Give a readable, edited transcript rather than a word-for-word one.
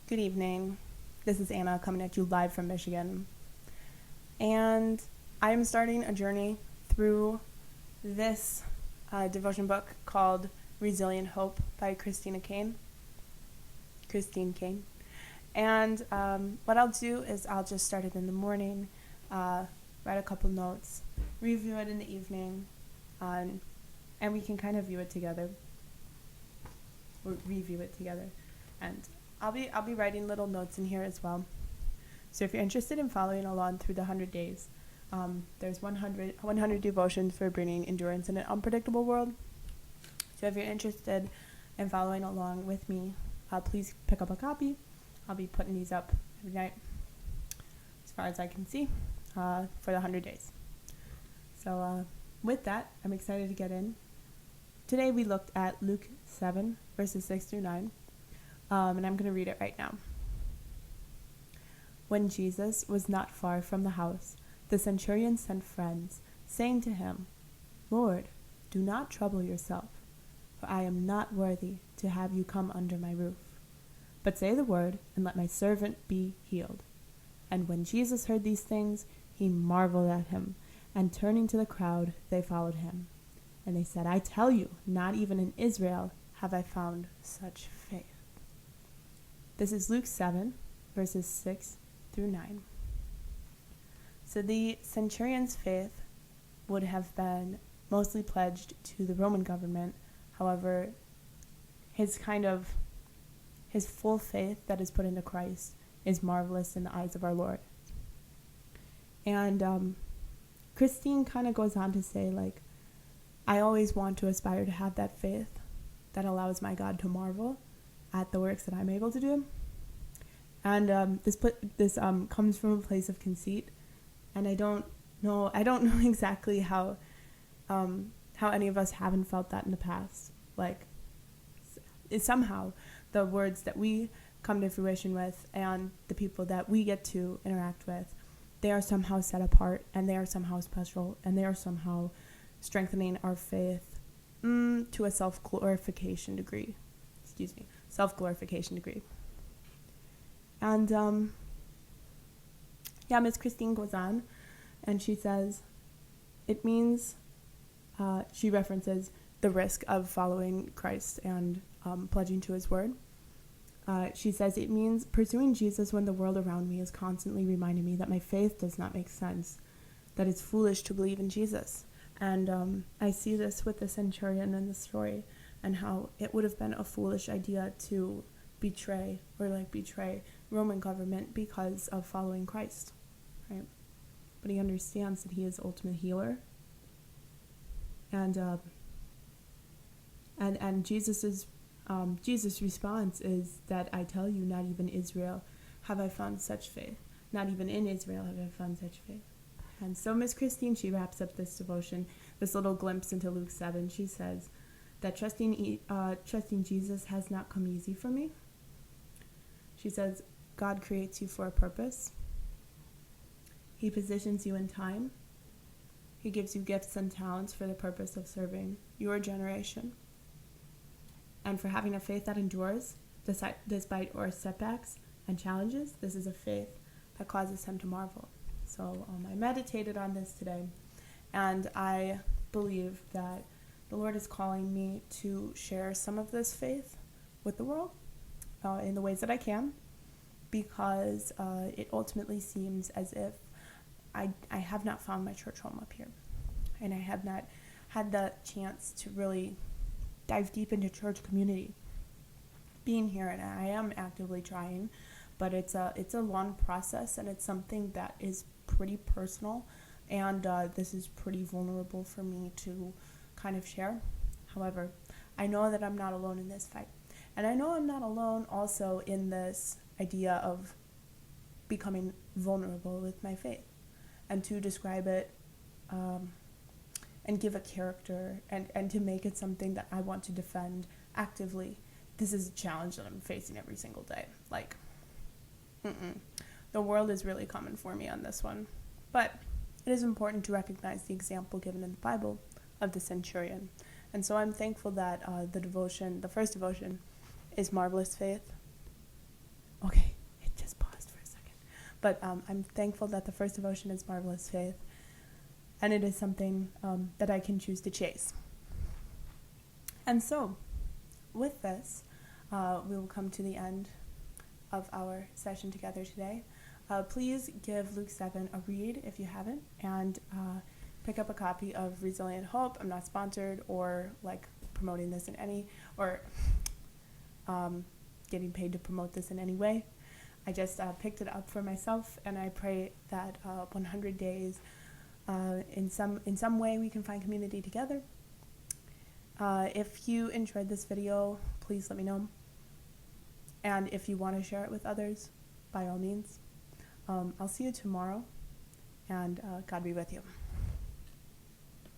Good evening. This is Anna coming at you live from Michigan. And I am starting a journey through this devotion book called Resilient Hope by Christine Caine. And what I'll do is I'll just start it in the morning, write a couple notes, review it in the evening, and we can kind of view it together, or review it together. And I'll be writing little notes in here as well. So if you're interested in following along through the 100 days, there's 100 devotions for bringing endurance in an unpredictable world. So if you're interested in following along with me, please pick up a copy. I'll be putting these up every night, as far as I can see, for the 100 days. So with that, I'm excited to get in. Today we looked at Luke 7, verses 6 through 9, and I'm going to read it right now. When Jesus was not far from the house, the centurion sent friends, saying to him, "Lord, do not trouble yourself, for I am not worthy to have you come under my roof. But say the word, and let my servant be healed." And when Jesus heard these things, he marveled at him, and turning to the crowd, they followed him. And they said, "I tell you, not even in Israel have I found such faith." This is Luke 7, verses 6 through 9. So the centurion's faith would have been mostly pledged to the Roman government. However, his full faith that is put into Christ is marvelous in the eyes of our Lord. And Christine kind of goes on to say, I always want to aspire to have that faith that allows my God to marvel at the works that I'm able to do. And this comes from a place of conceit, and I don't know exactly how any of us haven't felt that in the past. Somehow the words that we come to fruition with and the people that we get to interact with, they are somehow set apart, and they are somehow special, and they are somehow strengthening our faith to a self-glorification degree. And Miss Christine goes on, and she says, it means, she references the risk of following Christ and pledging to his word. She says, it means pursuing Jesus when the world around me is constantly reminding me that my faith does not make sense, that it's foolish to believe in Jesus. And I see this with the centurion in the story, and how it would have been a foolish idea to betray Roman government because of following Christ, right? But he understands that he is ultimate healer, and Jesus' response is that, "I tell you, not even Israel have I found such faith. Not even in Israel have I found such faith." And so Miss Christine, she wraps up this devotion, this little glimpse into Luke 7. She says that trusting Jesus has not come easy for me. She says, God creates you for a purpose. He positions you in time. He gives you gifts and talents for the purpose of serving your generation. And for having a faith that endures, despite our setbacks and challenges, this is a faith that causes him to marvel. So I meditated on this today, and I believe that the Lord is calling me to share some of this faith with the world in the ways that I can, because it ultimately seems as if I have not found my church home up here, and I have not had the chance to really dive deep into church community. Being here, and I am actively trying, but it's a long process, and it's something that is pretty personal, and this is pretty vulnerable for me to kind of share. However, I know that I'm not alone in this fight, and I know I'm not alone also in this idea of becoming vulnerable with my faith, and to describe it and give a character, and to make it something that I want to defend actively. This is a challenge that I'm facing every single day. The world is really coming for me on this one. But it is important to recognize the example given in the Bible of the centurion. And so I'm thankful that the first devotion, is marvelous faith. Okay, But I'm thankful that the first devotion is Marvelous Faith, and it is something that I can choose to chase. And so, with this, we will come to the end of our session together today. Please give Luke 7 a read if you haven't, and pick up a copy of Resilient Hope. I'm not sponsored or like promoting this in any, or getting paid to promote this in any way. I just picked it up for myself, and I pray that 100 days in some way we can find community together. If you enjoyed this video, please let me know. And if you want to share it with others, by all means. I'll see you tomorrow, and God be with you.